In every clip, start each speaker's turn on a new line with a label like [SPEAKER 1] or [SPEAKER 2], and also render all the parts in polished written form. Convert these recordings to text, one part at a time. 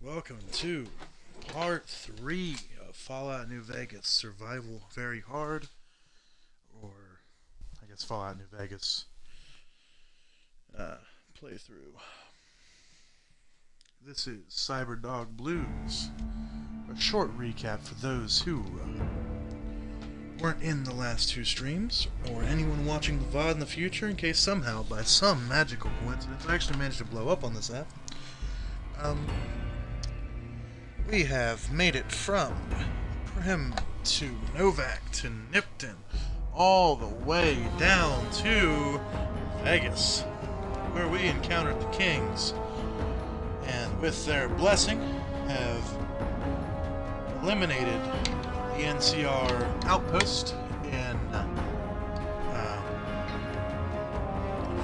[SPEAKER 1] Welcome to part 3 of Fallout New Vegas Survival Very Hard, or I guess Fallout New Vegas playthrough. This is Cyberdog Blues, a short recap for those who weren't in the last two streams, or anyone watching the VOD in the future, in case somehow, by some magical coincidence, I actually managed to blow up on this app. We have made it from Prim to Novak to Nipton, all the way down to Vegas, where we encountered the Kings, and with their blessing have eliminated the NCR outpost in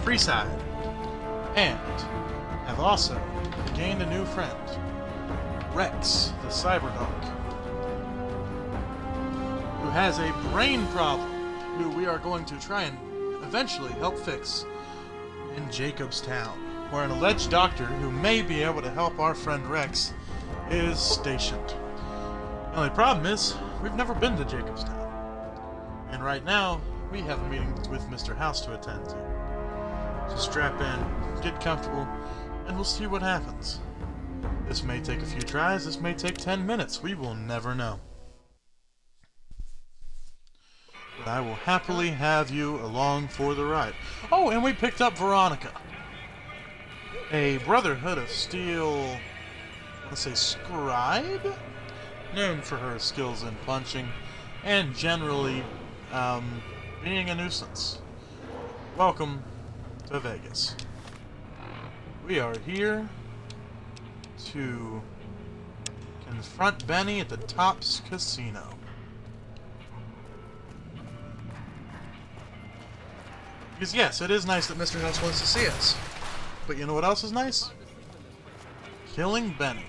[SPEAKER 1] Freeside, and have also gained a new friend, Rex, the Cyberdog, who has a brain problem, who we are going to try and eventually help fix in Jacobstown, where an alleged doctor who may be able to help our friend Rex is stationed. The only problem is, we've never been to Jacobstown, and right now, we have a meeting with Mr. House to attend to. So strap in, get comfortable, and we'll see what happens. This may take a few tries, this may take 10 minutes, we will never know. But I will happily have you along for the ride. Oh, and we picked up Veronica, a Brotherhood of Steel, let's say scribe, known for her skills in punching, and generally, being a nuisance. Welcome to Vegas. We are here to confront Benny at the Tops Casino. Because yes, it is nice that Mr. House wants to see us. But you know what else is nice? Killing Benny.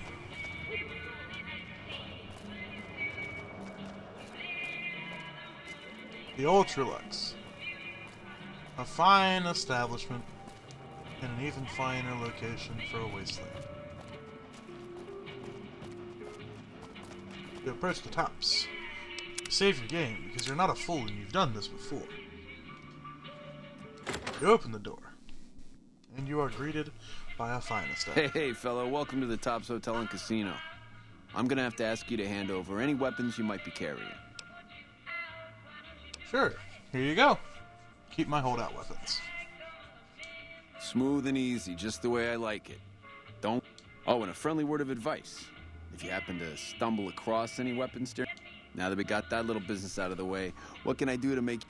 [SPEAKER 1] The Ultralux. A fine establishment in an even finer location for a wasteland. You approach the Tops. Save your game, because you're not a fool and you've done this before. You open the door, and you are greeted by a fine establishment.
[SPEAKER 2] Hey, fellow, welcome to the Tops Hotel and Casino. I'm gonna have to ask you to hand over any weapons you might be carrying.
[SPEAKER 1] Sure, here you go. Keep my holdout weapons.
[SPEAKER 2] Smooth and easy, just the way I like it. Don't... Oh, and a friendly word of advice. If you happen to stumble across any weapons during... Now that we got that little business out of the way, what can I do to make...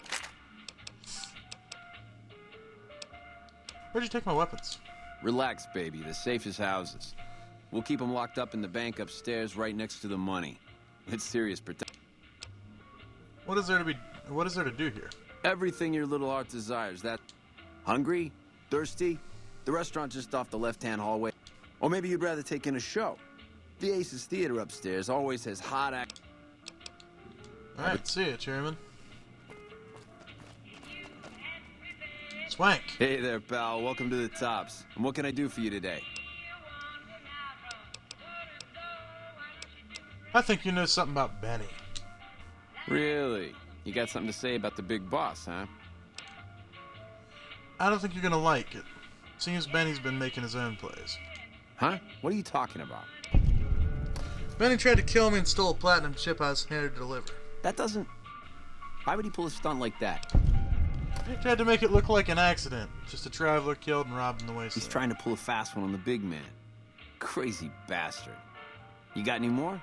[SPEAKER 1] Where'd you take my weapons?
[SPEAKER 2] Relax, baby. The safe is houses. We'll keep them locked up in the bank upstairs right next to the money. It's serious protection.
[SPEAKER 1] What is there to do here?
[SPEAKER 2] Everything your little heart desires. That... Hungry? Thirsty? The restaurant just off the left-hand hallway. Or maybe you'd rather take in a show. The Aces Theater upstairs always has hot act...
[SPEAKER 1] Alright, see ya, Chairman. Swank.
[SPEAKER 2] Hey there, pal. Welcome to the Tops. And what can I do for you today?
[SPEAKER 1] I think you know something about Benny.
[SPEAKER 2] Really? You got something to say about the big boss, huh?
[SPEAKER 1] I don't think you're gonna like it. Seems Benny's been making his own plays.
[SPEAKER 2] Huh? What are you talking about?
[SPEAKER 1] Benny tried to kill me and stole a platinum chip I was here to deliver.
[SPEAKER 2] That doesn't... Why would he pull a stunt like that?
[SPEAKER 1] He tried to make it look like an accident. Just a traveler killed and robbed in the wasteland.
[SPEAKER 2] He's trying to pull a fast one on the big man. Crazy bastard. You got any more?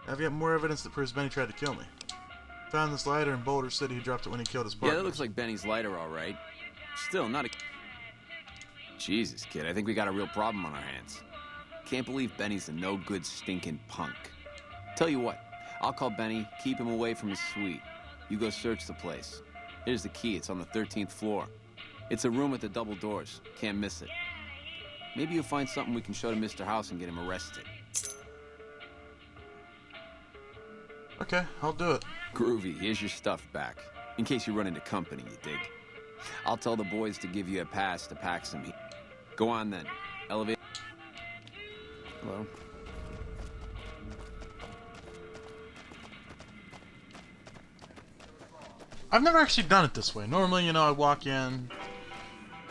[SPEAKER 1] I've got more evidence that proves Benny tried to kill me. Found this lighter in Boulder City. He dropped it when he killed his partner.
[SPEAKER 2] Yeah, that looks like Benny's lighter, all right. Still, not a... Jesus, kid, I think we got a real problem on our hands. Can't believe Benny's a no-good stinking punk. Tell you what, I'll call Benny, keep him away from his suite. You go search the place. Here's the key, it's on the 13th floor. It's a room with the double doors. Can't miss it. Maybe you'll find something we can show to Mr. House and get him arrested.
[SPEAKER 1] Okay, I'll do it.
[SPEAKER 2] Groovy, here's your stuff back. In case you run into company, you dig. I'll tell the boys to give you a pass to pack some heat. Go on then. Elevate. Hello?
[SPEAKER 1] I've never actually done it this way. Normally, you know, I walk in,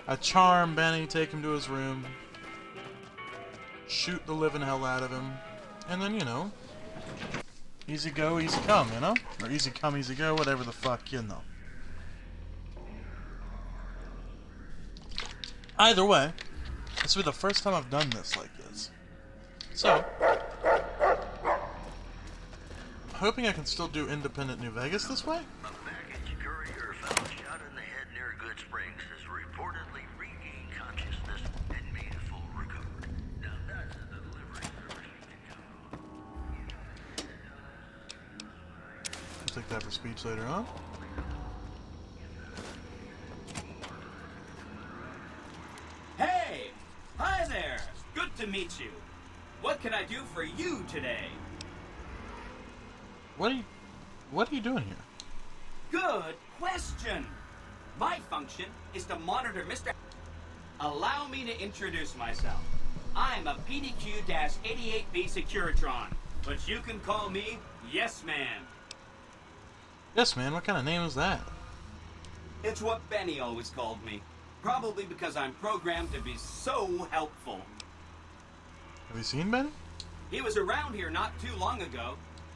[SPEAKER 1] I charm Benny, take him to his room, shoot the living hell out of him, and then, you know, easy go, easy come, you know? Or easy come, easy go, whatever the fuck, you know. Either way, this will be the first time I've done this like this. So, I'm hoping I can still do independent New Vegas this way.
[SPEAKER 3] A package courier found shot in the head near Good Springs has reportedly regained consciousness and made a full recovery. Now that's a delivery service you can count on.
[SPEAKER 1] I'll take that for speech later on.
[SPEAKER 4] Hey! Hi there! Good to meet you. What can I do for you today?
[SPEAKER 1] What are you doing here?
[SPEAKER 4] Good question. My function is to monitor Mr. Allow me to introduce myself. I'm a PDQ-88B Securitron, but you can call me Yes Man.
[SPEAKER 1] Yes, man, what kind of name is that?
[SPEAKER 4] It's what Benny always called me. Probably because I'm programmed to be so helpful.
[SPEAKER 1] Have you seen Benny?
[SPEAKER 4] He was around here not too long ago.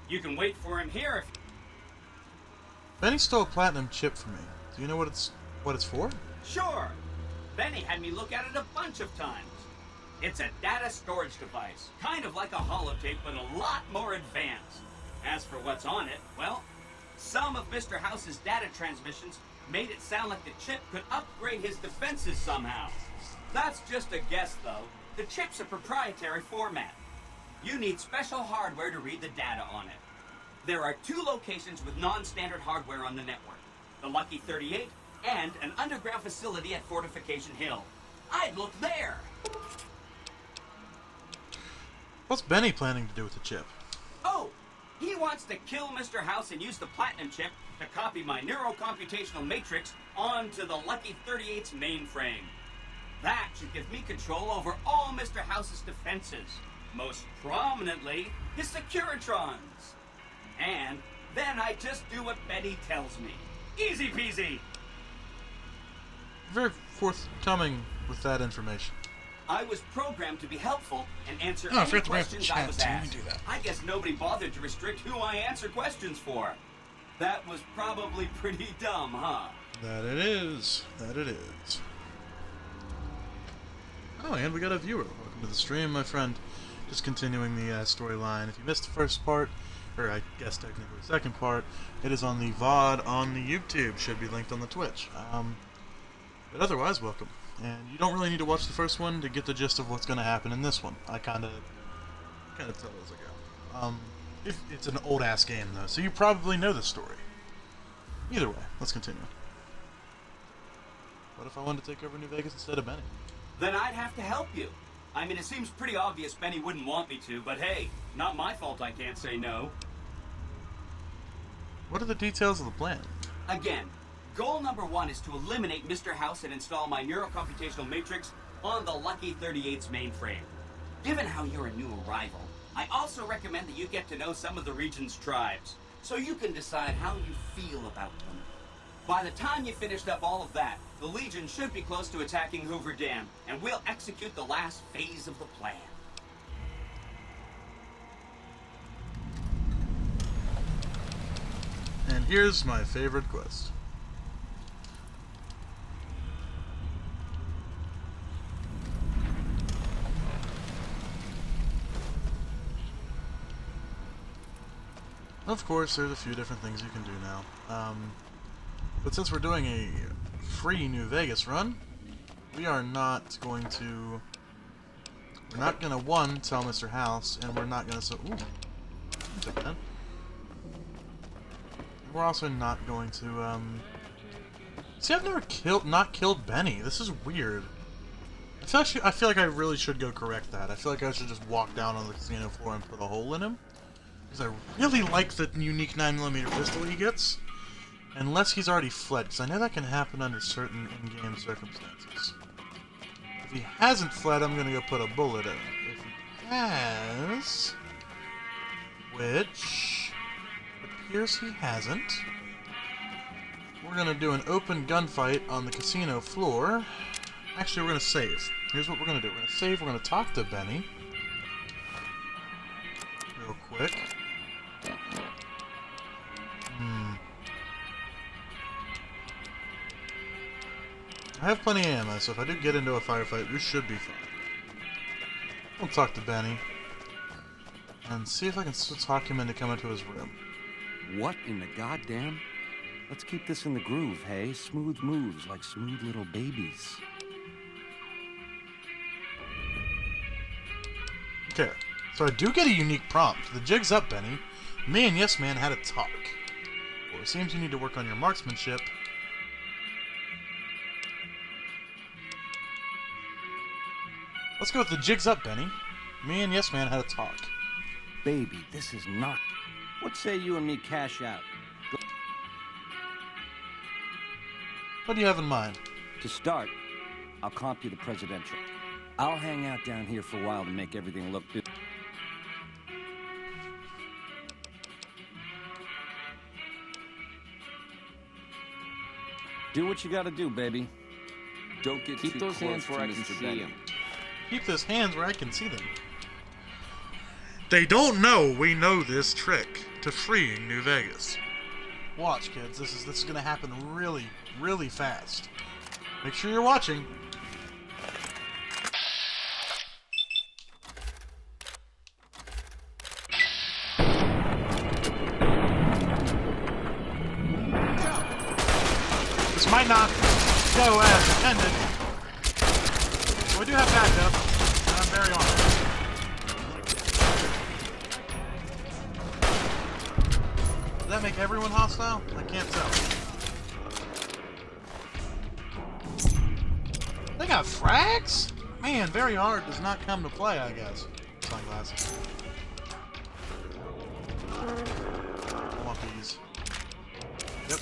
[SPEAKER 4] You can wait for him here if...
[SPEAKER 1] Benny stole a platinum chip from me. Do you know what it's for?
[SPEAKER 4] Sure. Benny had me look at it a bunch of times. It's a data storage device, kind of like a holotape, but a lot more advanced. As for what's on it, well, some of Mr. House's data transmissions made it sound like the chip could upgrade his defenses somehow. That's just a guess, though. The chip's a proprietary format. You need special hardware to read the data on it. There are 2 locations with non-standard hardware on the network. The Lucky 38 and an underground facility at Fortification Hill. I'd look there!
[SPEAKER 1] What's Benny planning to do with the chip?
[SPEAKER 4] Oh! He wants to kill Mr. House and use the platinum chip to copy my neurocomputational matrix onto the Lucky 38's mainframe. That should give me control over all Mr. House's defenses, most prominently his Securitrons. And then I just do what Betty tells me. Easy peasy!
[SPEAKER 1] Very forthcoming with that information.
[SPEAKER 4] I was programmed to be helpful and answer
[SPEAKER 1] Oh, I
[SPEAKER 4] any
[SPEAKER 1] forgot to bring up the
[SPEAKER 4] questions I
[SPEAKER 1] chat,
[SPEAKER 4] was
[SPEAKER 1] so you
[SPEAKER 4] asked.
[SPEAKER 1] can do that.
[SPEAKER 4] I guess nobody bothered to restrict who I answer questions for. That was probably pretty dumb, huh?
[SPEAKER 1] That it is. That it is. Oh, and we got a viewer. Welcome to the stream, my friend. Just continuing the storyline. If you missed the first part, or I guess technically the second part, it is on the VOD on the YouTube. Should be linked on the Twitch. But otherwise, welcome. And you don't really need to watch the first one to get the gist of what's going to happen in this one. I kind of tell as I go. It's an old ass game though, so you probably know the story. Either way, let's continue. What if I wanted to take over New Vegas instead of Benny?
[SPEAKER 4] Then I'd have to help you. I mean, it seems pretty obvious Benny wouldn't want me to, but hey, not my fault I can't say no.
[SPEAKER 1] What are the details of the plan?
[SPEAKER 4] Again, goal number 1 is to eliminate Mr. House and install my neurocomputational matrix on the Lucky 38's mainframe. Given how you're a new arrival, I also recommend that you get to know some of the region's tribes, so you can decide how you feel about them. By the time you finished up all of that, the Legion should be close to attacking Hoover Dam, and we'll execute the last phase of the plan.
[SPEAKER 1] And here's my favorite quest. Of course, there's a few different things you can do now. But since we're doing a free New Vegas run, we are not going to... We're not going to, one, tell Mr. House, and we're not going to... Ooh, take that. We're also not going to, See, I've never not killed Benny. This is weird. I feel like I really should go correct that. I feel like I should just walk down on the casino floor and put a hole in him. Because I really like the unique 9mm pistol he gets. Unless he's already fled, because I know that can happen under certain in-game circumstances. If he hasn't fled, I'm gonna go put a bullet in him. If he has... which... it appears he hasn't. We're gonna do an open gunfight on the casino floor. Actually, we're gonna save. Here's what we're gonna do. We're gonna save, we're gonna talk to Benny. Real quick. I have plenty of ammo, so if I do get into a firefight, we should be fine. We'll talk to Benny. And see if I can talk him into coming to his room.
[SPEAKER 5] What in the goddamn? Let's keep this in the groove, hey? Smooth moves like smooth little babies.
[SPEAKER 1] Okay, so I do get a unique prompt. The jig's up, Benny. Me and Yes Man had a talk. Well, it seems you need to work on your marksmanship. Let's go with the jig's up, Benny. Me and Yes Man had a talk.
[SPEAKER 5] Baby, this is not... What say you and me cash out?
[SPEAKER 1] What do you have in mind?
[SPEAKER 5] To start, I'll comp you the presidential. I'll hang out down here for a while to make everything look good. Do what you gotta do, baby.
[SPEAKER 2] Don't get
[SPEAKER 5] Keep
[SPEAKER 2] too
[SPEAKER 5] those
[SPEAKER 2] close
[SPEAKER 5] hands
[SPEAKER 2] to
[SPEAKER 5] where I can
[SPEAKER 2] Mr.
[SPEAKER 5] see
[SPEAKER 2] Benny.
[SPEAKER 5] 'em.
[SPEAKER 1] Keep those hands where I can see them. They don't know we know this trick to freeing New Vegas. Watch, kids. This is gonna happen really, really fast. Make sure you're watching. This might not go as intended. We do have backup, and I'm very honored. Does that make everyone hostile? I can't tell. They got frags? Man, very hard does not come to play, I guess. Sunglasses. I want these. Yep.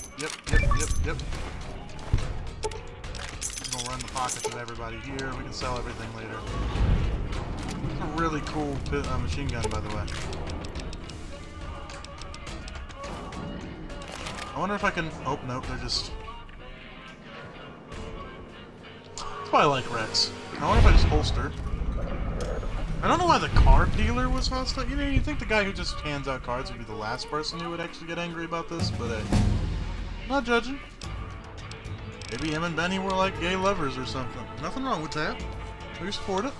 [SPEAKER 1] I'm gonna run the pockets of everybody here. We can sell everything later. It's a really cool machine gun, by the way. I wonder if I can... Oh, nope, they're just... That's why I like Rex. I wonder if I just holster. I don't know why the card dealer was hostile. You know, you'd think the guy who just hands out cards would be the last person who would actually get angry about this, but not judging. Maybe him and Benny were like gay lovers or something. Nothing wrong with that. We support it.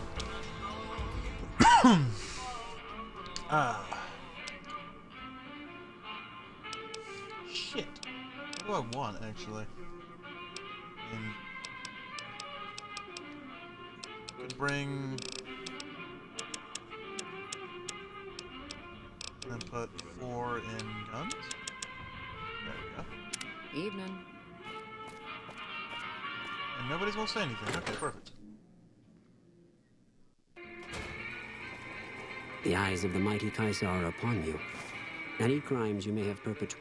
[SPEAKER 1] Shit. What do I want, actually? Could bring... and put 4 in guns. There we go.
[SPEAKER 6] Evening.
[SPEAKER 1] And nobody's gonna say anything. Okay, perfect.
[SPEAKER 6] The eyes of the mighty Kaiser are upon you. Any crimes you may have perpetrated.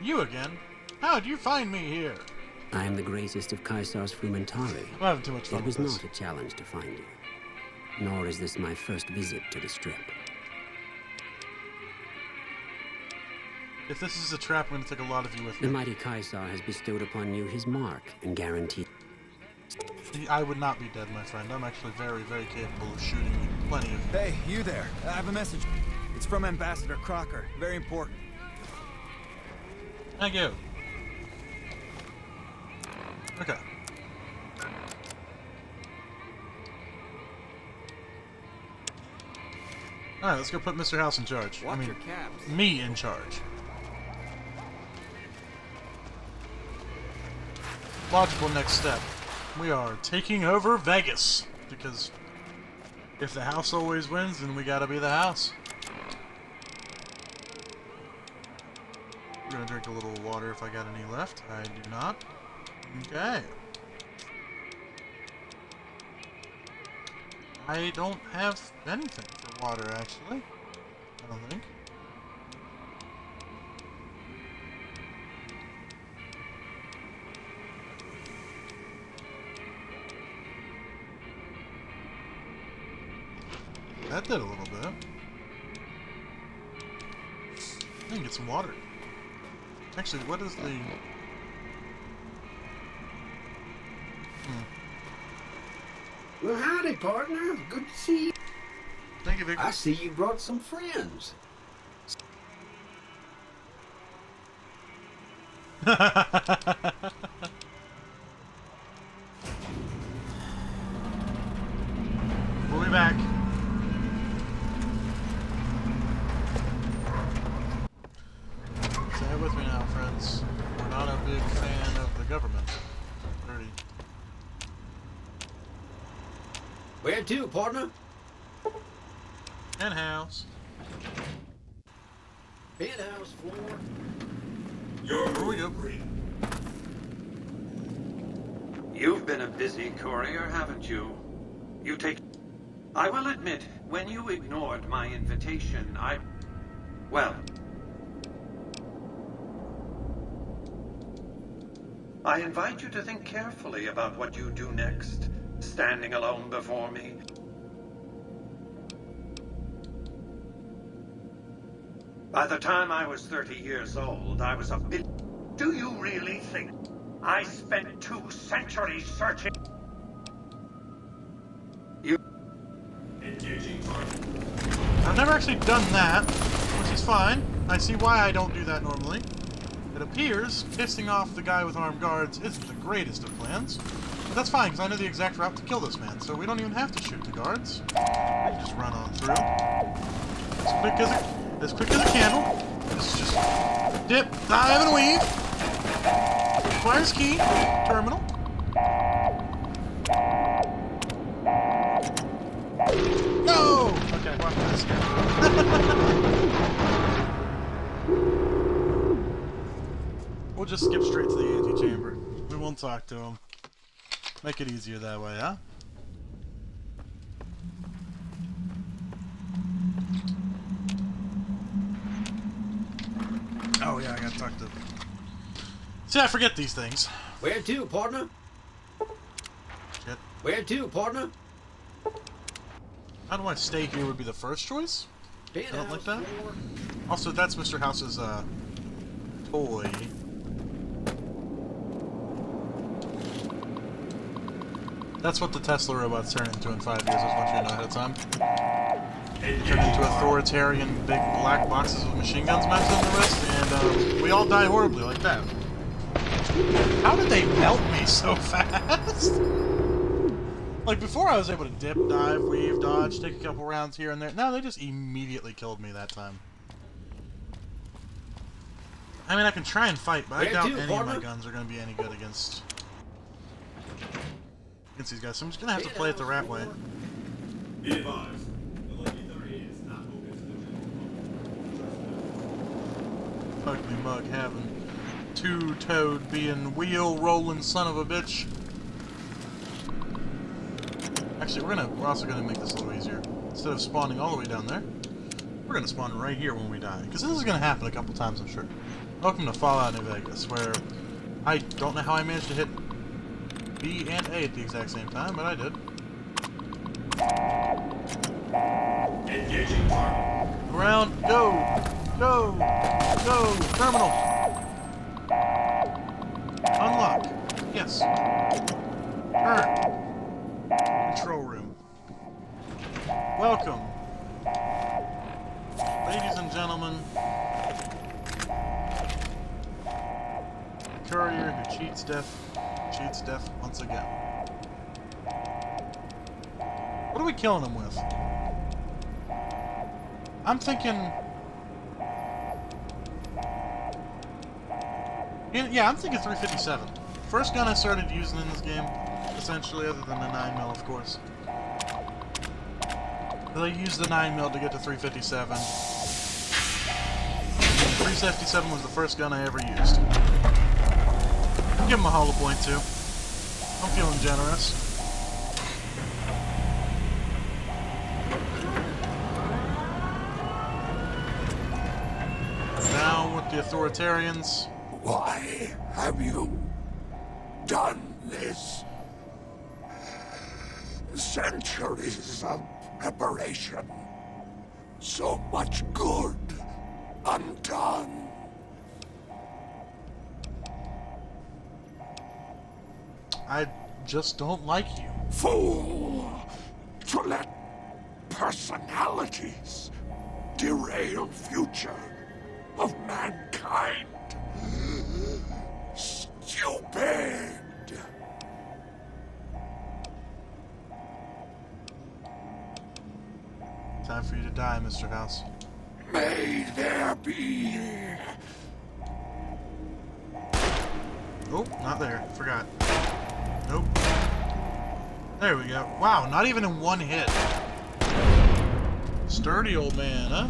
[SPEAKER 1] You again? How'd you find me here?
[SPEAKER 6] I am the greatest of Kaisar's Frumentari.
[SPEAKER 1] I'm having too much fun
[SPEAKER 6] It
[SPEAKER 1] with
[SPEAKER 6] was
[SPEAKER 1] this.
[SPEAKER 6] not a challenge to find you. Nor is this my first visit to the Strip.
[SPEAKER 1] If this is a trap, I'm gonna take a lot of you with
[SPEAKER 6] The
[SPEAKER 1] me.
[SPEAKER 6] mighty Kaiser has bestowed upon you his mark and guaranteed.
[SPEAKER 1] I would not be dead, my friend. I'm actually very, very capable of shooting you plenty of...
[SPEAKER 7] Hey, you there. I have a message. It's from Ambassador Crocker. Very important.
[SPEAKER 1] Thank you. Okay. Alright, let's go put Mr. House in charge.
[SPEAKER 2] Watch your caps.
[SPEAKER 1] Me in charge. Logical next step. We are taking over Vegas. Because if the house always wins, then we gotta be the house. I'm gonna drink a little water if I got any left. I do not. Okay. I don't have anything for water, actually. I don't think. That did a little bit. I can get some water. Actually, what is the...
[SPEAKER 8] Well, howdy, partner. Good to see you.
[SPEAKER 1] Thank you, Victor.
[SPEAKER 8] I see you brought some friends.
[SPEAKER 1] We'll be back. Stay with me now, friends. We're not a big fan of the government. Dirty.
[SPEAKER 8] Where to, partner?
[SPEAKER 1] Penthouse.
[SPEAKER 8] Penthouse floor.
[SPEAKER 1] Here we go.
[SPEAKER 9] You've been a busy courier, haven't you? You take... I will admit, when you ignored my invitation, well... I invite you to think carefully about what you do next, standing alone before me. By the time I was 30 years old, I was a bit... Do you really think I spent 2 centuries searching? You...
[SPEAKER 1] I've never actually done that, which is fine. I see why I don't do that normally. It appears pissing off the guy with armed guards isn't the greatest of plans. But that's fine, because I know the exact route to kill this man, so we don't even have to shoot the guards. We can just run on through. As quick as a candle. This is just dip, dive, and weave. Requires key. Terminal. No! Okay, watch this. We'll just skip straight to the antechamber. We won't talk to him. Make it easier that way, huh? Oh yeah, I gotta talk to... See, I forget these things.
[SPEAKER 8] Where to, partner?
[SPEAKER 1] Shit.
[SPEAKER 8] Where to, partner?
[SPEAKER 1] How do I stay here would be the first choice? I don't like that.
[SPEAKER 8] Floor.
[SPEAKER 1] Also, that's Mr. House's, toy. That's what the Tesla robots turn into in 5 years, I just want you to know ahead of time. They turn into authoritarian big black boxes with machine guns mounted on the wrist, and we all die horribly like that. How did they melt me so fast? Like, before I was able to dip, dive, weave, dodge, take a couple rounds here and there. Now they just immediately killed me that time. I mean, I can try and fight, but I doubt any of my guns are going to be any good against these guys. So I'm just going to have to play it the rat way.
[SPEAKER 10] Be advised, the Lucky 3 is not open to
[SPEAKER 1] Ugly mug having two-toed being wheel-rolling son of a bitch. Actually, we're also gonna make this a little easier. Instead of spawning all the way down there, we're gonna spawn right here when we die. Because this is gonna happen a couple times, I'm sure. Welcome to Fallout New Vegas, where I don't know how I managed to hit B and A at the exact same time, but I did.
[SPEAKER 10] engaging target.
[SPEAKER 1] Around, go! Go! Go! Terminal! Unlock. Yes. Turn. Control room. Welcome. Ladies and gentlemen. The courier who cheats death once again. What are we killing him with? I'm thinking... Yeah, I'm thinking 357. First gun I started using in this game, essentially, other than the 9mm, of course. But I used the 9mm to get to 357. 357 was the first gun I ever used. Give him a hollow point, too. I'm feeling generous. the authoritarians.
[SPEAKER 11] Why have you done this? Centuries of preparation. So much good undone.
[SPEAKER 1] I just don't like you.
[SPEAKER 11] Fool! To let personalities derail future of mankind. Stupid!
[SPEAKER 1] Time for you to die, Mr. House.
[SPEAKER 11] May there be...
[SPEAKER 1] Oh, not there. Forgot. Nope. There we go. Wow, not even in one hit. Sturdy old man, huh?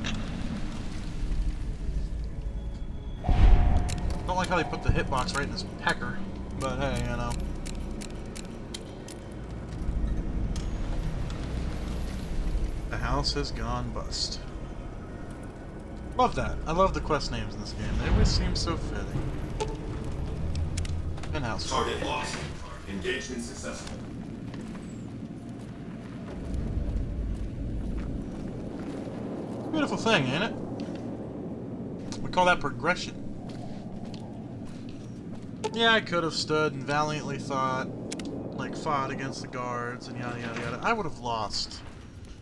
[SPEAKER 1] Don't like how they put the hitbox right in his pecker. But hey, you know. The house has gone bust. Love that. I love the quest names in this game. They always seem so fitting. In-house.
[SPEAKER 10] Target lost. Engagement successful.
[SPEAKER 1] Beautiful thing, ain't it? We call that progression. Yeah, I could have stood and valiantly fought against the guards and yada yada yada. I would have lost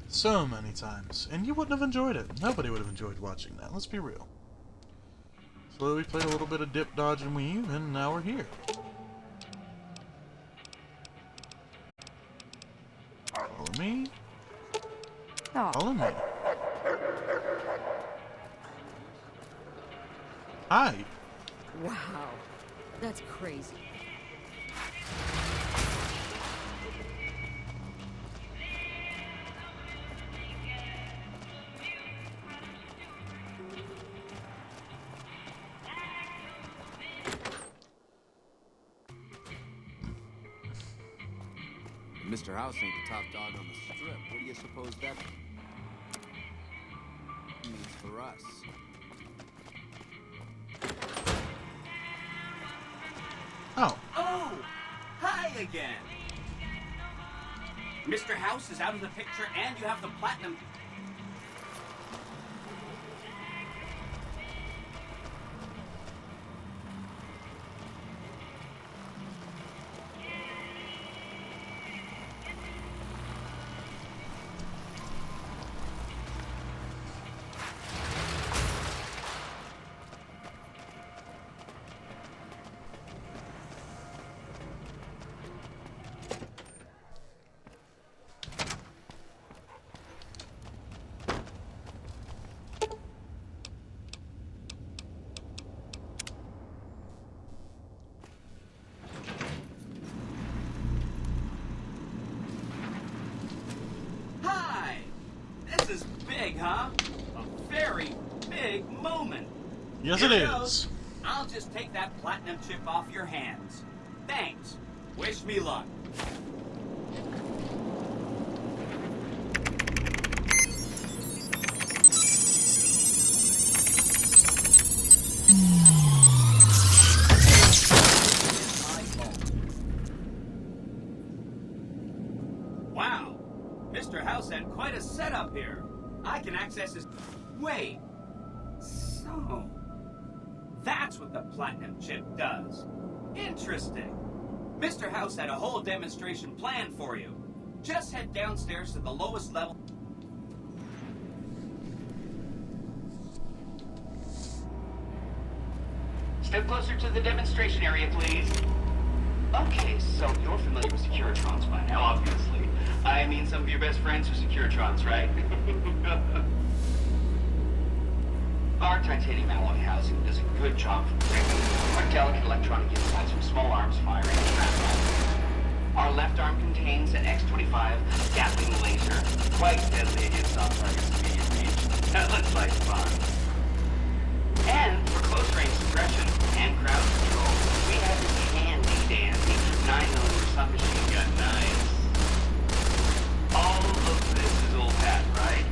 [SPEAKER 1] so many times, and you wouldn't have enjoyed it. Nobody would have enjoyed watching that. Let's be real. So we played a little bit of dip, dodge, and weave, and now we're here. Follow me. Follow me. Hi.
[SPEAKER 12] Wow, that's crazy.
[SPEAKER 2] Mr. House ain't the top dog on the strip. What do you suppose that means for us?
[SPEAKER 1] Oh.
[SPEAKER 4] Oh! Hi again! Mr. House is out of the picture and you have the platinum... Big, huh? A very big moment.
[SPEAKER 1] Yes,
[SPEAKER 4] Here
[SPEAKER 1] it
[SPEAKER 4] goes.
[SPEAKER 1] is.
[SPEAKER 4] I'll just take that platinum chip off your hands. Thanks. Wish me luck. Wow. Mr. House had quite a setup here. I can access his... Wait. So... That's what the platinum chip does. Interesting. Mr. House had a whole demonstration planned for you. Just head downstairs to the lowest level...
[SPEAKER 13] Step closer to the demonstration area, please. Okay, so you're familiar with Securitrons by now, obviously. I mean, some of your best friends are Securitrons, right? Our titanium alloy housing does a good job for breaking our delicate electronic insides from small arms firing and shrapnel. Our left arm contains an X-25 Gatling laser, quite deadly against soft-target immediate reach. That looks like fun. And for close-range suppression and crowd control, we have this handy-dandy 9mm submachine gun knives. All of this is old hat, right?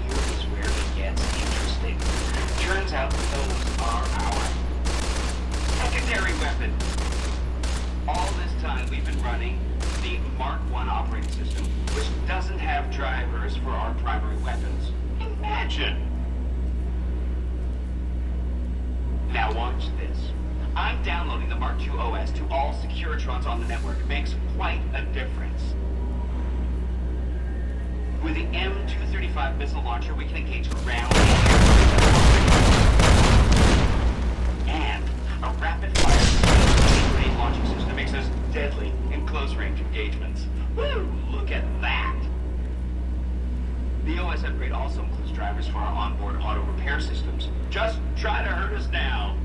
[SPEAKER 13] Here is where it gets interesting. Turn running the Mark I operating system, which doesn't have drivers for our primary weapons. Imagine! Now watch this. I'm downloading the Mark II OS to all Securitrons on the network. It makes quite a difference. With the M235 missile launcher, we can engage ground and a rapid-fire grenade launching system makes us deadly in close-range engagements. Woo! Look at that! The OS upgrade also includes drivers for our onboard auto repair systems. Just try to hurt us now.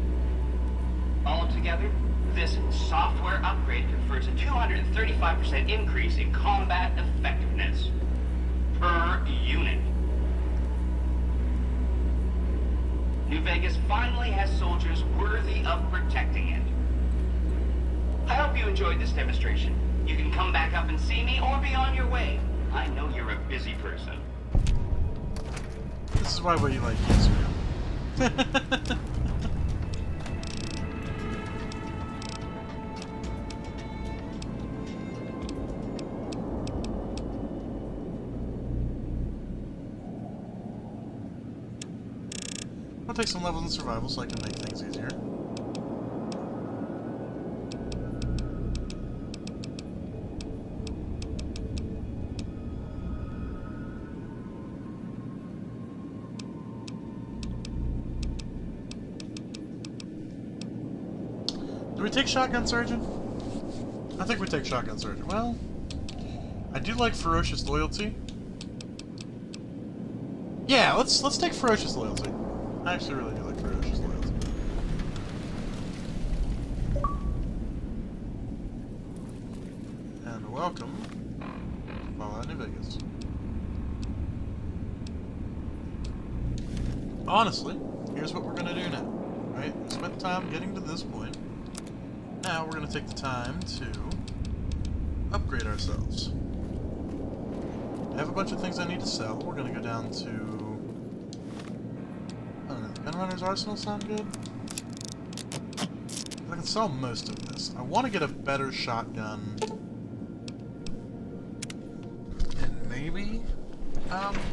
[SPEAKER 13] All together, this software upgrade confers a 235% increase in combat effectiveness per unit. New Vegas finally has soldiers worthy of protecting it. I hope you enjoyed this demonstration. You can come back up and see me or be on your way. I know you're a busy person.
[SPEAKER 1] This is why we like Israel. I'll take some levels in survival so I can make things easier. Do we take Shotgun Surgeon? I think we take Shotgun Surgeon. Well, I do like Ferocious Loyalty. Yeah, let's take Ferocious Loyalty. I actually really do like Ferocious Loyalty. And welcome to Fallout New Vegas. Honestly, here's what we're gonna do now. Right? We spent time getting to this point. Now we're gonna take the time to upgrade ourselves. I have a bunch of things I need to sell. We're gonna go down to... Gunrunner's Arsenal sound good? I can sell most of this. I want to get a better shotgun. And maybe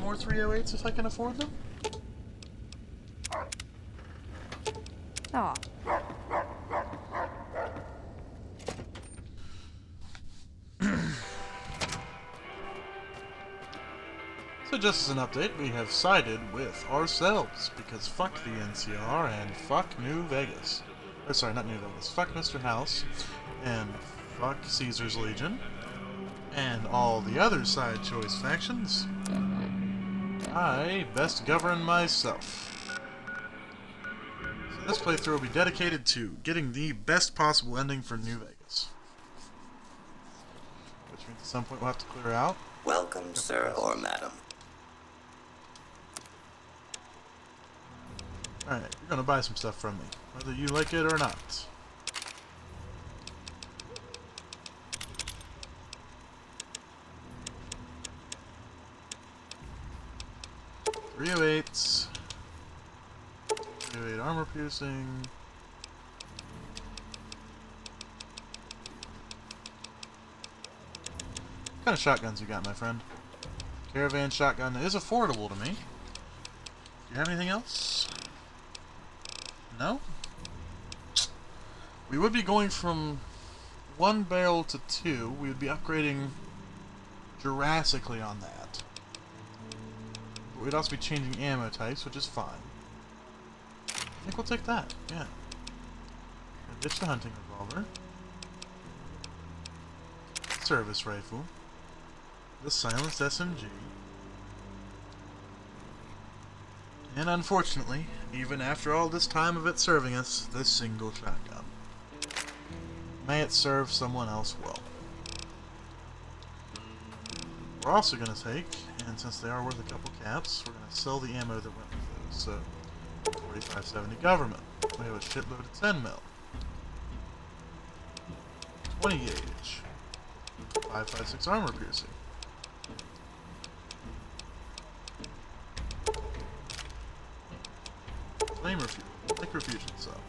[SPEAKER 1] more 308s if I can afford them?
[SPEAKER 12] Aw.
[SPEAKER 1] So just as an update, we have sided with ourselves, because fuck the NCR and fuck New Vegas. Or sorry, not New Vegas. Fuck Mr. House, and fuck Caesar's Legion, and all the other side choice factions. I best govern myself. So this playthrough will be dedicated to getting the best possible ending for New Vegas. Which means at some point we'll have to clear out.
[SPEAKER 14] Welcome, sir or madam.
[SPEAKER 1] Alright, you're gonna buy some stuff from me, whether you like it or not. .308s. 308 armor piercing. What kind of shotguns you got, my friend? Caravan shotgun is affordable to me. Do you have anything else? No? We would be going from 1 barrel to 2. We would be upgrading drastically on that. But we'd also be changing ammo types, which is fine. I think we'll take that, yeah. Ditch the hunting revolver. Service rifle. The silenced SMG. And unfortunately, even after all this time of it serving us, this single shotgun. May it serve someone else well. We're also going to take, and since they are worth a couple caps, we're going to sell the ammo that went with those. So, 4570 government. We have a shitload of 10 mil. 20 gauge. 5.56 armor piercing. Flame refusion cell.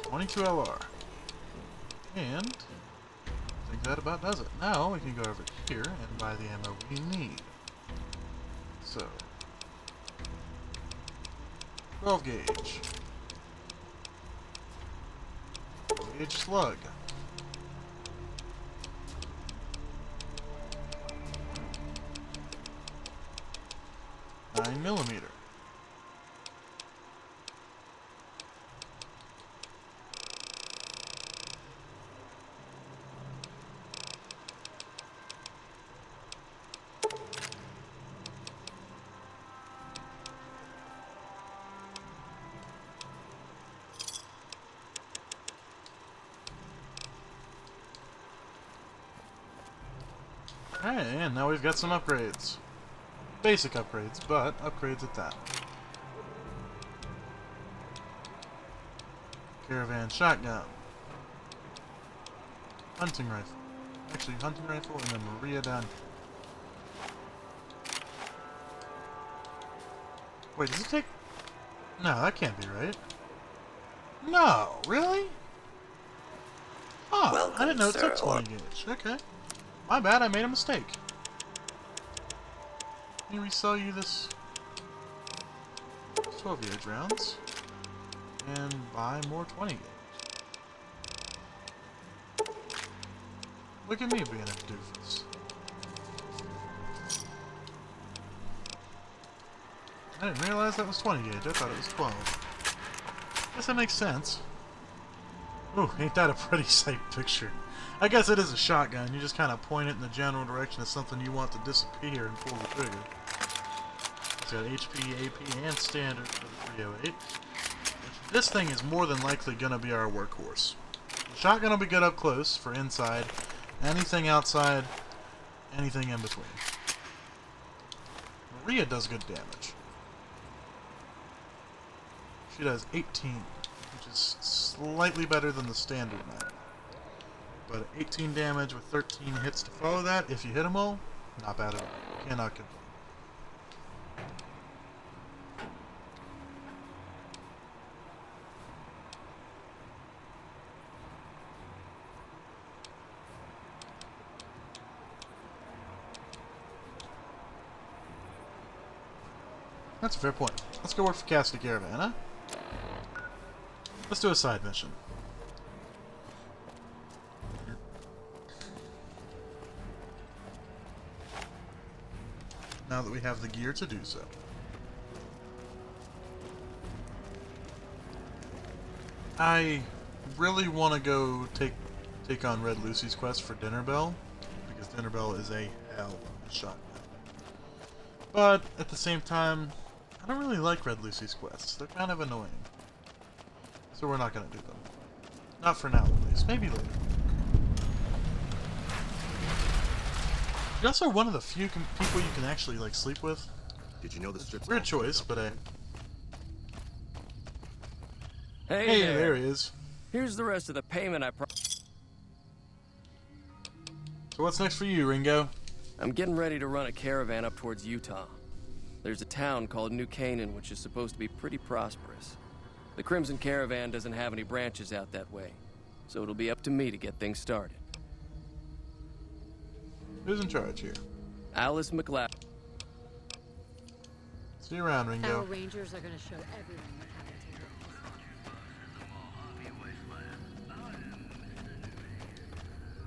[SPEAKER 1] 22 LR. And think that about does it. Now we can go over here and buy the ammo we need. So, 12 gauge. 12 gauge slug. 9mm. Alright, and now we've got some upgrades. Basic upgrades, but upgrades at that. Caravan shotgun. Hunting rifle. Actually, hunting rifle and then Maria down here. Wait, does it take... No, that can't be right. No, really? Oh,
[SPEAKER 14] Welcome,
[SPEAKER 1] I didn't know it took
[SPEAKER 14] sir,
[SPEAKER 1] 20 gauge. Okay. My bad, I made a mistake. Let me resell you this 12 gauge rounds and buy more 20 gauge. Look at me being a doofus. I didn't realize that was 20 gauge, I thought it was 12. Guess that makes sense. Ooh, ain't that a pretty sight picture? I guess it is a shotgun, you just kind of point it in the general direction of something you want to disappear and pull the trigger. It's got HP, AP, and standard for the 308. This thing is more than likely going to be our workhorse. The shotgun will be good up close for inside, anything outside, anything in between. Maria does good damage. She does 18, which is slightly better than the standard 9. But 18 damage with 13 hits to follow that, if you hit them all, not bad at all. Cannot complain. That's a fair point. Let's go work for Cassidy Caravan, huh? Let's do a side mission. Now that we have the gear to do so. I really want to go take on Red Lucy's quest for Dinner Bell, because Dinner Bell is a hell of a shotgun. But at the same time, I don't really like Red Lucy's quests. They're kind of annoying. So we're not going to do them. Not for now, at least. Maybe later. You're also one of the few people you can actually, like, sleep with.
[SPEAKER 10] Did you know the strip's
[SPEAKER 1] Weird choice, but
[SPEAKER 15] Hey
[SPEAKER 1] there he is.
[SPEAKER 15] Here's the rest of the payment I
[SPEAKER 1] So what's next for you, Ringo?
[SPEAKER 15] I'm getting ready to run a caravan up towards Utah. There's a town called New Canaan, which is supposed to be pretty prosperous. The Crimson Caravan doesn't have any branches out that way, so it'll be up to me to get things started.
[SPEAKER 1] Who's in charge here?
[SPEAKER 15] Alice McLeod.
[SPEAKER 1] See you around, Ringo.
[SPEAKER 16] Our rangers are going to show everyone what happened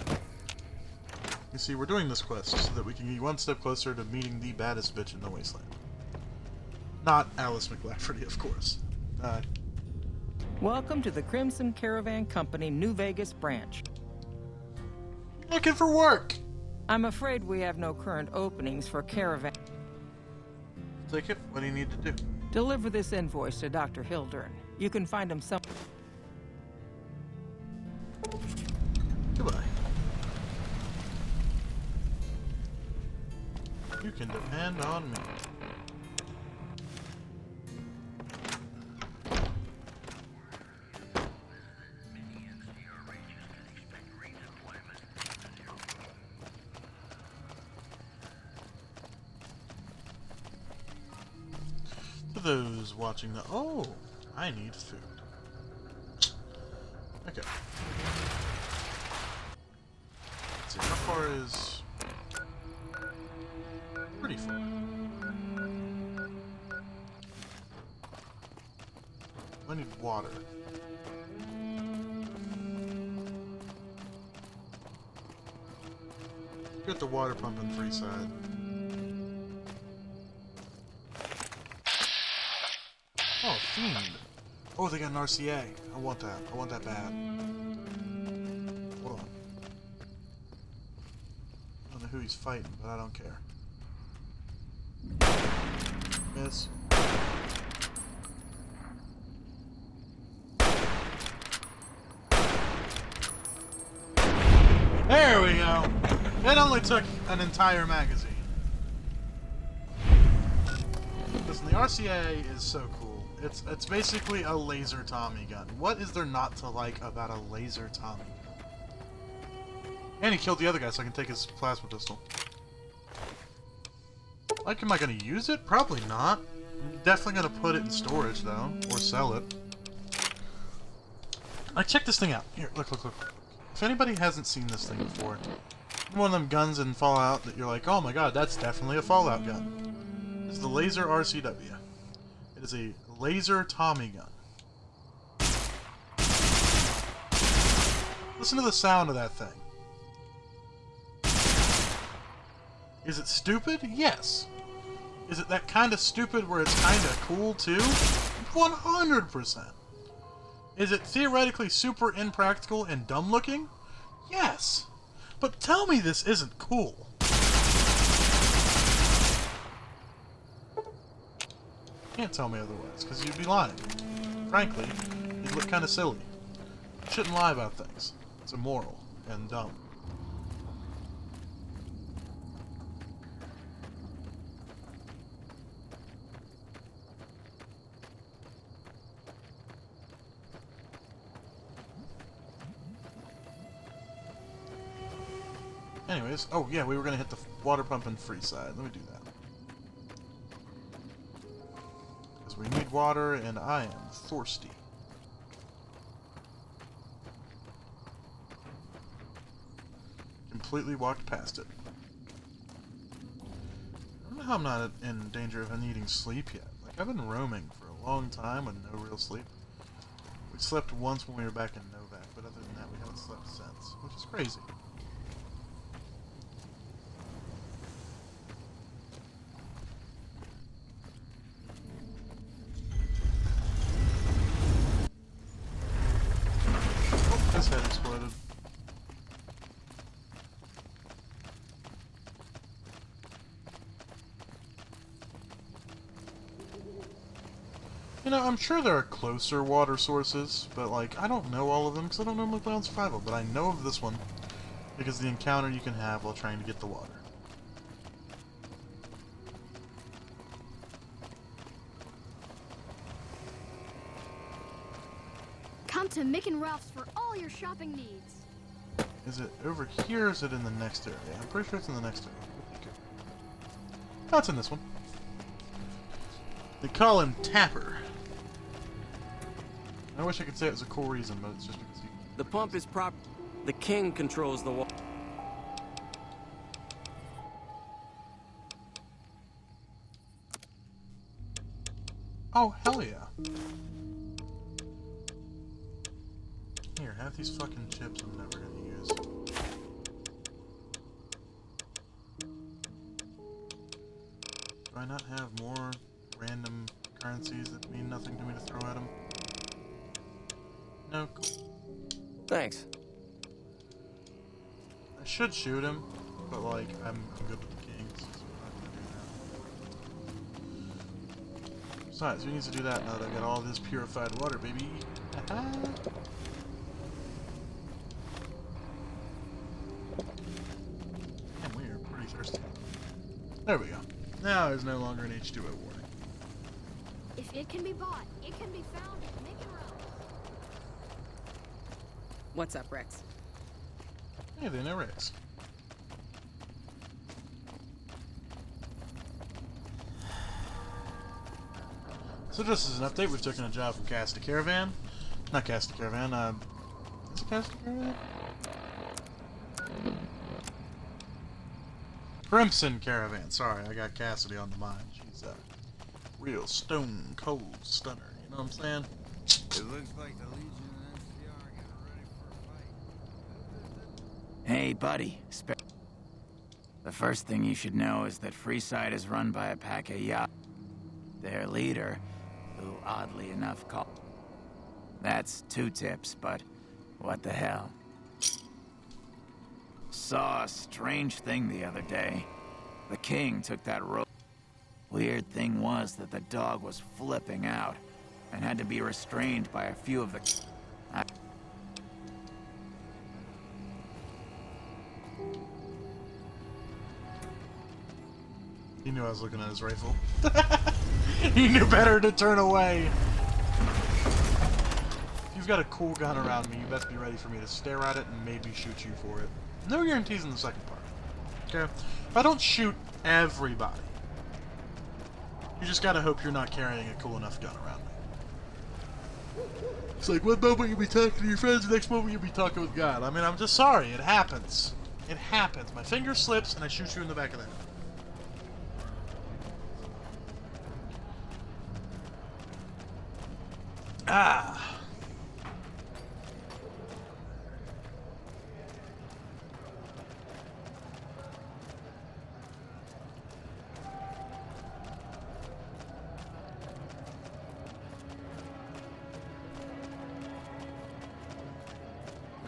[SPEAKER 16] to you.
[SPEAKER 1] You see, we're doing this quest so that we can get one step closer to meeting the baddest bitch in the wasteland. Not Alice McLafferty, of course.
[SPEAKER 17] Welcome to the Crimson Caravan Company New Vegas branch.
[SPEAKER 1] Looking for work!
[SPEAKER 17] I'm afraid we have no current openings for caravan.
[SPEAKER 1] Take it. What do you need to do?
[SPEAKER 17] Deliver this invoice to Dr. Hildern. You can find him some...
[SPEAKER 1] Goodbye. You can depend on me. For those watching the... Oh! I need food. far is pretty full. I need water. Get the water pump in free side. Oh, Fiend. Oh, they got an RCA. I want that. I want that bad. Hold on. I don't know who he's fighting, but I don't care. Miss. There we go! It only took an entire magazine. Listen, the RCA is so cool. It's basically a laser Tommy gun. What is there not to like about a laser Tommy gun? And he killed the other guy, so I can take his plasma pistol. Like, am I gonna use it? Probably not. I'm definitely gonna put it in storage, though. Or sell it. Like, check this thing out. Here, look, look, look. If anybody hasn't seen this thing before, one of them guns in Fallout that you're like, oh my god, that's definitely a Fallout gun. It's the Laser RCW. It is a laser Tommy gun. Listen to the sound of that thing. Is it stupid? Yes. Is it that kind of stupid where it's kind of cool too? 100%. Is it theoretically super impractical and dumb looking? Yes. But tell me this isn't cool. Can't tell me otherwise, because you'd be lying. Frankly, you'd look kind of silly. You shouldn't lie about things. It's immoral and dumb. Anyways, oh yeah, we were gonna hit the water pump in free side. Let me do that. Because we need water, and I am thirsty. Completely walked past it. I don't know how I'm not in danger of needing sleep yet. Like, I've been roaming for a long time with no real sleep. We slept once when we were back in Novak, but other than that, we haven't slept since, which is crazy. His head exploded. You know, I'm sure there are closer water sources, but like, I don't know all of them because I don't normally play on survival, but I know of this one because the encounter you can have while trying to get the water.
[SPEAKER 18] Come to Mick and Ralph's for all your shopping needs.
[SPEAKER 1] Is it over here or is it in the next area? I'm pretty sure it's in the next area. Okay. No, it's in this one. They call him Tapper. I wish I could say it was a cool reason, but it's just because he...
[SPEAKER 15] The pump is prop... The king controls the water.
[SPEAKER 1] Oh, hell yeah. Here, have these fucking chips I'm never gonna use. Do I not have more random currencies that mean nothing to me to throw at him? No.
[SPEAKER 15] Thanks.
[SPEAKER 1] I should shoot him, but like, I'm good with the kings, so I'm not gonna do that. Besides, who needs to do that now that I got all this purified water, baby? And we are pretty thirsty. There we go. Now there's no longer an H2O warning.
[SPEAKER 18] If it can be bought, it can be found at Mick and Ralph's.
[SPEAKER 17] What's up, Rex?
[SPEAKER 1] Hey, they know Rex. So just as an update, we've taken a job from Cast a Caravan. Not Cast a Caravan, is it Cast a Caravan? Crimson Caravan. Sorry, I got Cassidy on the mind. She's a real stone cold stunner. You know what I'm saying?
[SPEAKER 7] It looks like the Legion and NCR are getting ready for a fight.
[SPEAKER 19] Hey, buddy. The first thing you should know is that Freeside is run by a pack of yacht. Their leader, who oddly enough called... That's 2 tips, but what the hell? Saw a strange thing the other day. The king took that rope. Weird thing was that the dog was flipping out and had to be restrained by a few of the...
[SPEAKER 1] He knew I was looking at his rifle. He knew better to turn away. If you've got a cool gun around me, you best be ready for me to stare at it and maybe shoot you for it. No guarantees in the second part. Okay? If I don't shoot everybody, you just gotta hope you're not carrying a cool enough gun around me. It's like, one moment you'll be talking to your friends, the next moment you'll be talking with God. I mean, I'm just sorry. It happens. It happens. My finger slips and I shoot you in the back of the head. Ah.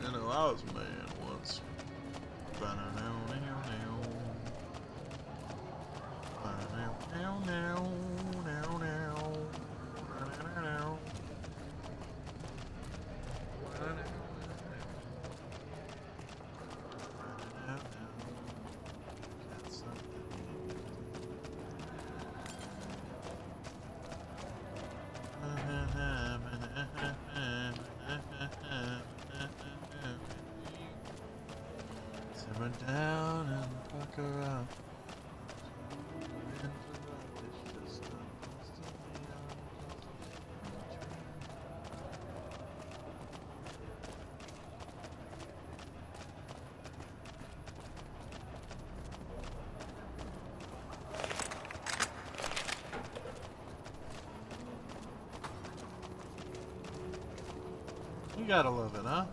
[SPEAKER 1] You know, I was mad once. Simmer down and pucker up. You gotta love it, huh?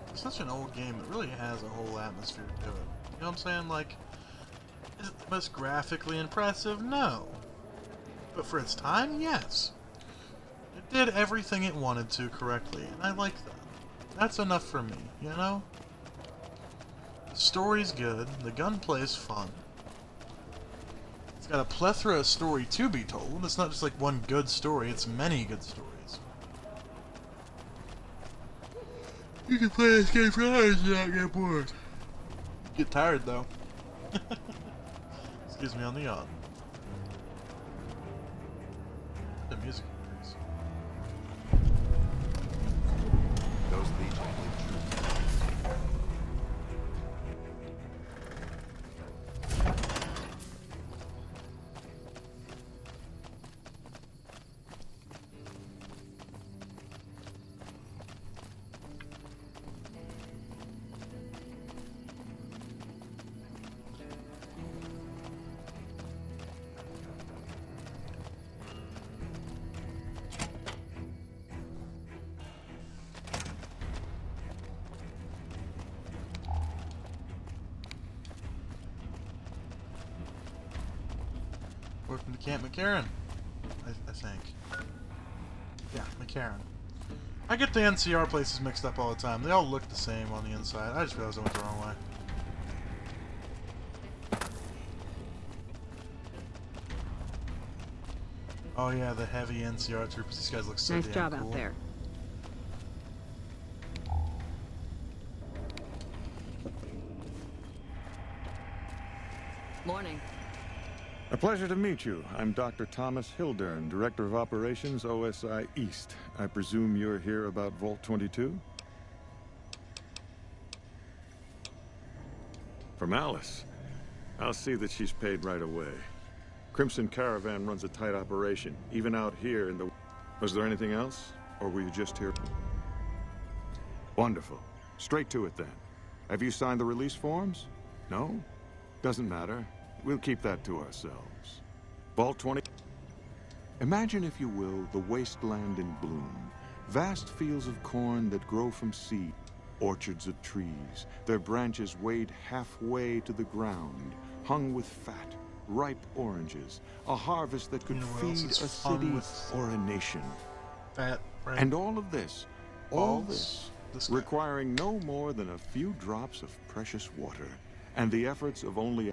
[SPEAKER 1] It's such an old game, it really has a whole atmosphere to it. You know what I'm saying? Like, is it the most graphically impressive? No. But for its time, yes. It did everything it wanted to correctly, and I like that. That's enough for me, you know? The story's good, the gunplay's fun. It's got a plethora of story to be told. It's not just like one good story, it's many good stories. You can play this game for hours and not get bored. Get tired though. Excuse me on the yawn. The music.
[SPEAKER 5] Those Legion
[SPEAKER 1] Welcome to Camp McCarran, I think. Yeah, McCarran. I get the NCR places mixed up all the time. They all look the same on the inside. I just realized I went the wrong way. Oh yeah, the heavy NCR troopers. These guys look so
[SPEAKER 12] Nice
[SPEAKER 1] damn
[SPEAKER 12] job
[SPEAKER 1] cool.
[SPEAKER 12] out there. Morning.
[SPEAKER 20] A pleasure to meet you. I'm Dr. Thomas Hildern, Director of Operations, OSI East. I presume you're here about Vault 22? From Alice. I'll see that she's paid right away. Crimson Caravan runs a tight operation, even out here in the... Was there anything else? Or were you just here? Wonderful. Straight to it then. Have you signed the release forms? No? Doesn't matter. we'll keep that to ourselves. Vault 20. Imagine, if you will, the wasteland in bloom. Vast fields of corn that grow from seed. Orchards of trees, their branches weighed halfway to the ground, hung with fat, ripe oranges. A harvest that could feed a city or a nation.
[SPEAKER 1] Fat, ripe.
[SPEAKER 20] And all of this, all this, requiring no more than a few drops of precious water, and the efforts of only...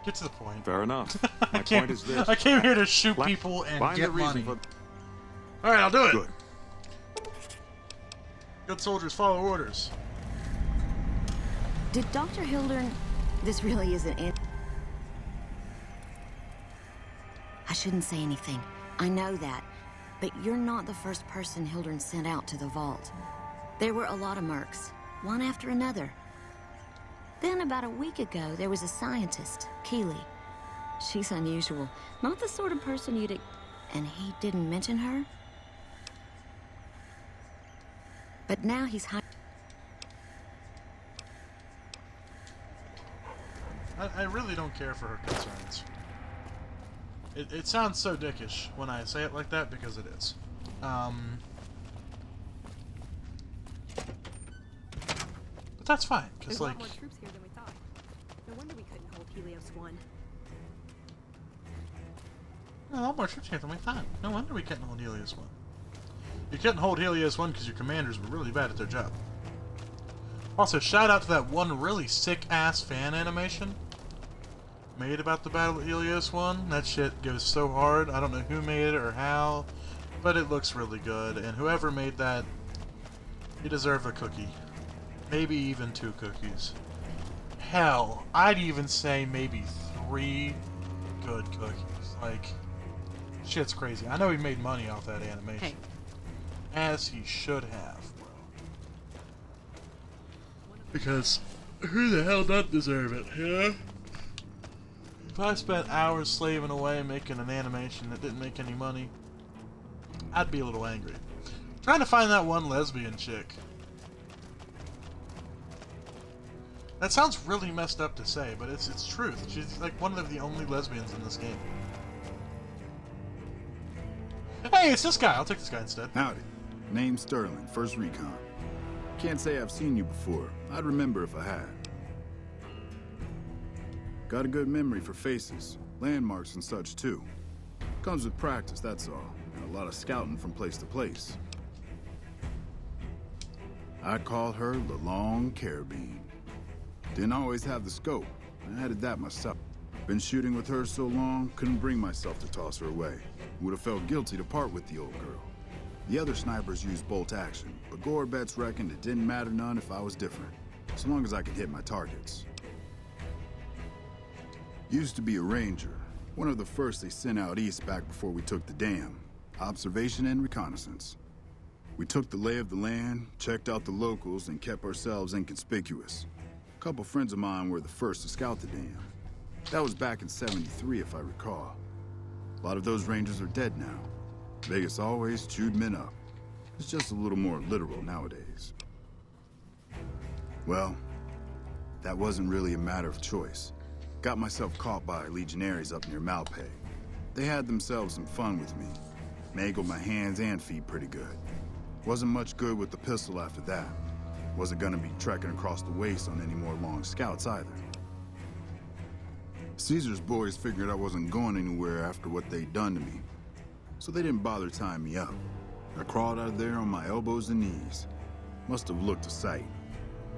[SPEAKER 1] Get to the point.
[SPEAKER 20] Fair enough. My point is this.
[SPEAKER 1] I came here to shoot people and get money. Alright, I'll do it.
[SPEAKER 20] Good.
[SPEAKER 1] Good soldiers, follow orders.
[SPEAKER 21] Did Dr. Hildern... This really isn't it. I shouldn't say anything. I know that. But you're not the first person Hildern sent out to the vault. There were a lot of mercs, one after another. Then about a week ago, there was a scientist, Keeley. She's unusual. Not the sort of person you'd... And he didn't mention her? But now he's...
[SPEAKER 1] I really don't care for her concerns. It sounds so dickish when I say it like that, because it is. But that's fine, because, like...
[SPEAKER 18] There's a lot more troops here than we thought. No wonder we couldn't hold Helios 1.
[SPEAKER 1] A lot more troops here than we thought. No wonder we couldn't hold Helios 1. You couldn't hold Helios 1 because your commanders were really bad at their job. Also, shout out to that one really sick-ass fan animation made about the Battle of Helios 1. That shit goes so hard. I don't know who made it or how, but it looks really good. And whoever made that, you deserve a cookie. Maybe even 2 cookies. Hell, I'd even say maybe 3 good cookies. Like, shit's crazy. I know he made money off that animation.
[SPEAKER 12] Hey.
[SPEAKER 1] As he should have, bro. Because who the hell doesn't deserve it, yeah? If I spent hours slaving away making an animation that didn't make any money, I'd be a little angry. Trying to find that one lesbian chick. That sounds really messed up to say, but it's truth. She's like one of the only lesbians in this game. Hey, it's this guy. I'll take this guy instead.
[SPEAKER 22] Howdy. Name's Sterling, First Recon. Can't say I've seen you before. I'd remember if I had. Got a good memory for faces, landmarks and such too. Comes with practice, that's all. And a lot of scouting from place to place. I'd call her the Long Carabine. Didn't always have the scope. I added that myself. Been shooting with her so long, couldn't bring myself to toss her away. Would have felt guilty to part with the old girl. The other snipers used bolt action, but Gorbets reckoned it didn't matter none if I was different, so long as I could hit my targets. Used to be a ranger, one of the first they sent out east back before we took the dam. Observation and reconnaissance. We took the lay of the land, checked out the locals, and kept ourselves inconspicuous. A couple friends of mine were the first to scout the dam. That was back in '73, if I recall. A lot of those rangers are dead now. Vegas always chewed men up. It's just a little more literal nowadays. Well, that wasn't really a matter of choice. Got myself caught by legionaries up near Malpay. They had themselves some fun with me. Mangled my hands and feet pretty good. Wasn't much good with the pistol after that. Wasn't gonna be trekking across the waste on any more long scouts either. Caesar's boys figured I wasn't going anywhere after what they'd done to me, so they didn't bother tying me up. I crawled out of there on my elbows and knees. Must have looked a sight.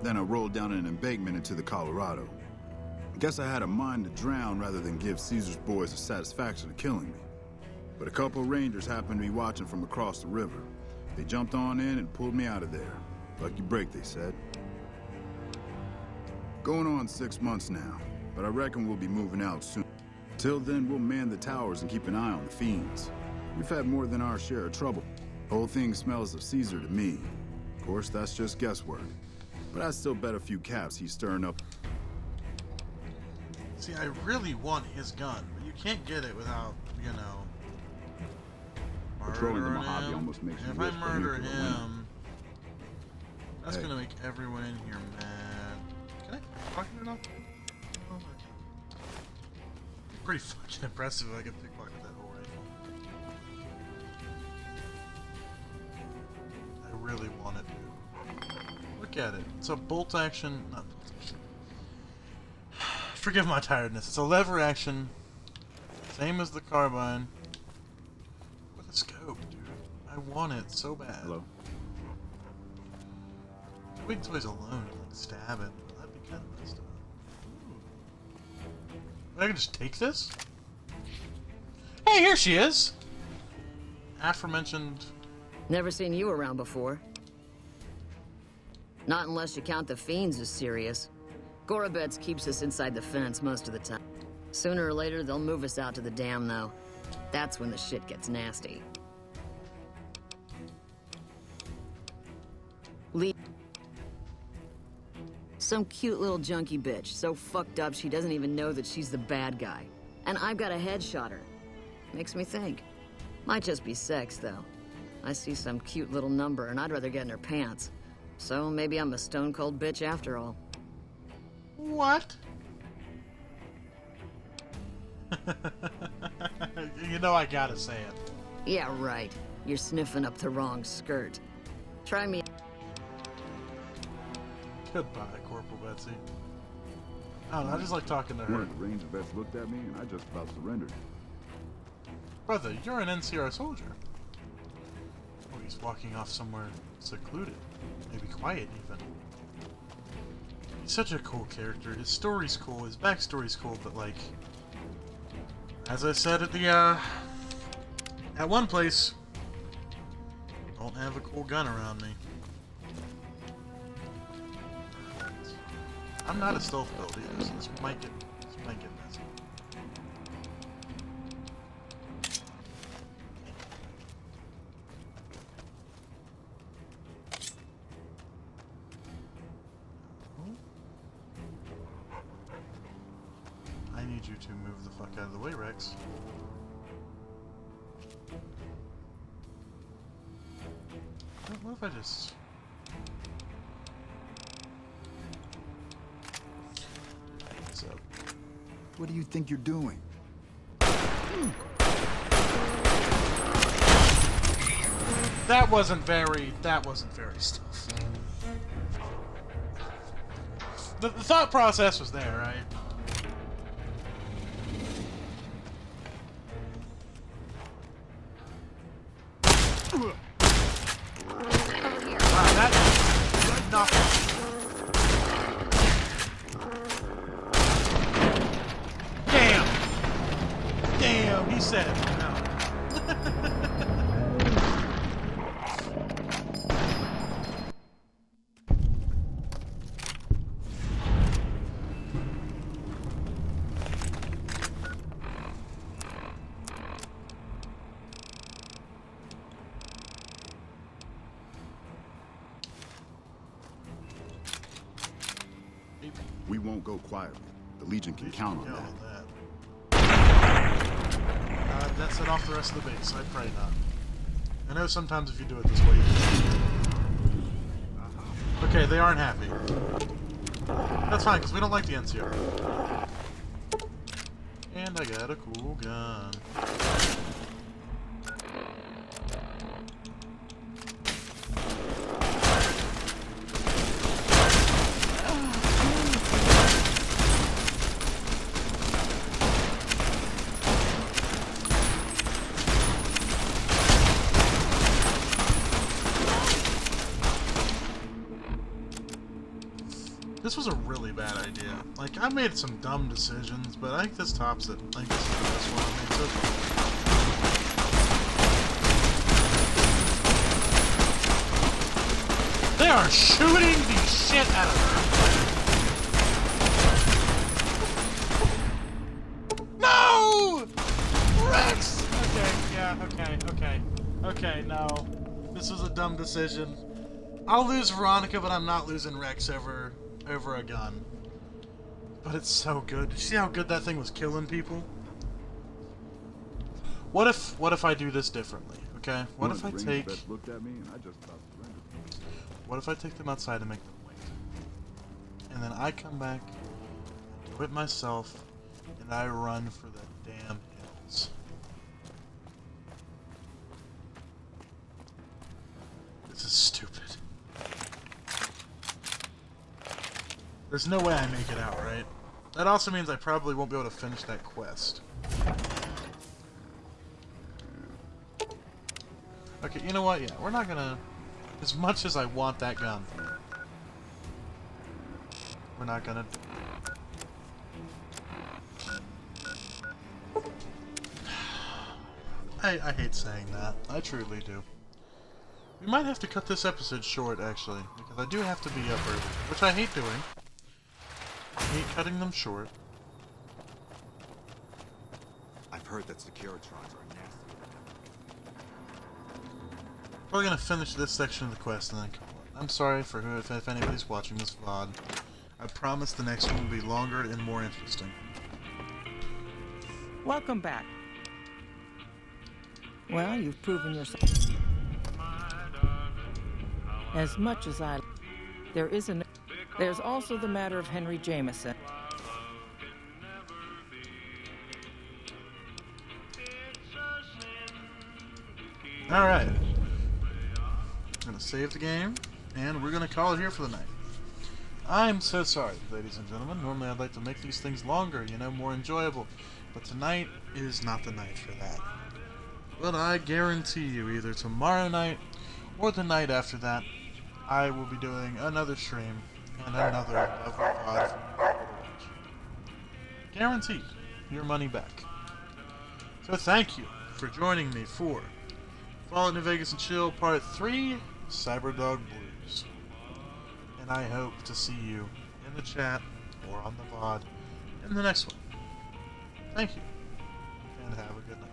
[SPEAKER 22] Then I rolled down an embankment into the Colorado. I guess I had a mind to drown rather than give Caesar's boys the satisfaction of killing me. But a couple of rangers happened to be watching from across the river. They jumped on in and pulled me out of there. Lucky break, they said. Going on 6 months now, but I reckon we'll be moving out soon. Till then, we'll man the towers and keep an eye on the fiends. We've had more than our share of trouble. Whole thing smells of Caesar to me. Of course, that's just guesswork. But I'd still bet a few caps he's stirring up.
[SPEAKER 1] See, I really want his gun, but you can't get it without, you know,
[SPEAKER 22] Patrolling the
[SPEAKER 1] murdering
[SPEAKER 22] Mojave
[SPEAKER 1] him.
[SPEAKER 22] almost makes
[SPEAKER 1] And
[SPEAKER 22] you
[SPEAKER 1] if I
[SPEAKER 22] wish for
[SPEAKER 1] murder
[SPEAKER 22] him to win.
[SPEAKER 1] him, that's
[SPEAKER 22] Hey.
[SPEAKER 1] gonna make everyone in here mad. pickpocketing enough? Oh, pretty fucking impressive if I could pickpocket that whole rifle. I really want to. Look at it. It's a bolt action. Not bolt action. Forgive my tiredness. It's a lever action. Same as the carbine. With a scope, dude. I want it so bad.
[SPEAKER 22] Hello?
[SPEAKER 1] Wait until he's alone and like stab it. That'd be kind of messed up. I can just take this? Hey, here she is! Aforementioned.
[SPEAKER 3] Never seen you around before. Not unless you count the fiends as serious. Gorobets keeps us inside the fence most of the time. Sooner or later, they'll move us out to the dam, though. That's when the shit gets nasty. Lee. Some cute little junkie bitch, so fucked up she doesn't even know that she's the bad guy. And I've got a headshot her. Makes me think. Might just be sex, though. I see some cute little number and I'd rather get in her pants. So maybe I'm a stone-cold bitch after all.
[SPEAKER 1] What? You know I gotta say it.
[SPEAKER 3] Yeah, right. You're sniffing up the wrong skirt. Try me.
[SPEAKER 1] Goodbye, Corporal Betsy. I don't know, I just like talking to her.
[SPEAKER 22] One of the Ranger vets looked at me and I just about surrendered.
[SPEAKER 1] Brother, you're an NCR soldier. Oh, he's walking off somewhere secluded. Maybe quiet, even. He's such a cool character. His story's cool, his backstory's cool, but like... As I said at the, at one place... Don't have a cool gun around me. I'm not a stealth build either, so this might get messy. I need you to move the fuck out of the way, Rex. What if I just... So,
[SPEAKER 22] what do you think you're doing?
[SPEAKER 1] That wasn't very stealth. The thought process was there, right? Wow, that knocked. Damn, he said it. No.
[SPEAKER 22] We won't go quietly. The Legion can count on that.
[SPEAKER 1] That set off the rest of the base. I pray not. I know sometimes if you do it this way. Okay, they aren't happy. That's fine, because we don't like the NCR. And I got a cool gun. This was a really bad idea. Like, I made some dumb decisions, but I think this tops it. I think this is the best one I made. They are shooting the shit out of her. No! Rex! Okay, yeah, okay, no. This was a dumb decision. I'll lose Veronica, but I'm not losing Rex over a gun. But it's so good. Did you see how good that thing was killing people? What if I do this differently? Okay? What if I take...
[SPEAKER 22] Looked at me and I just about surrendered.
[SPEAKER 1] What if I take them outside and make them wait? And then I come back do it myself, and I run for the damn hills. This is stupid. There's no way I make it out, right? That also means I probably won't be able to finish that quest. Okay, you know what? Yeah, we're not gonna... As much as I want that gun, we're not gonna do it. I hate saying that. I truly do. We might have to cut this episode short, actually, because I do have to be up early, which I hate doing. I hate cutting them short.
[SPEAKER 20] I've heard that Securitrons are nasty.
[SPEAKER 1] Probably gonna finish this section of the quest and then call it. I'm sorry for who, if anybody's watching this VOD. I promise the next one will be longer and more interesting.
[SPEAKER 17] Welcome back. Well, you've proven yourself. As much as there's also the matter of Henry Jameson.
[SPEAKER 1] Alright. I'm gonna save the game, and we're gonna call it here for the night. I'm so sorry, ladies and gentlemen. Normally I'd like to make these things longer, you know, more enjoyable. But tonight is not the night for that. But I guarantee you, either tomorrow night or the night after that, I will be doing another stream and another level 5 for you to watch. Guaranteed. Your money back. So thank you for joining me for FalloutNV&chill Part 3, Cyberdog Blues. And I hope to see you in the chat or on the VOD in the next one. Thank you, and have a good night.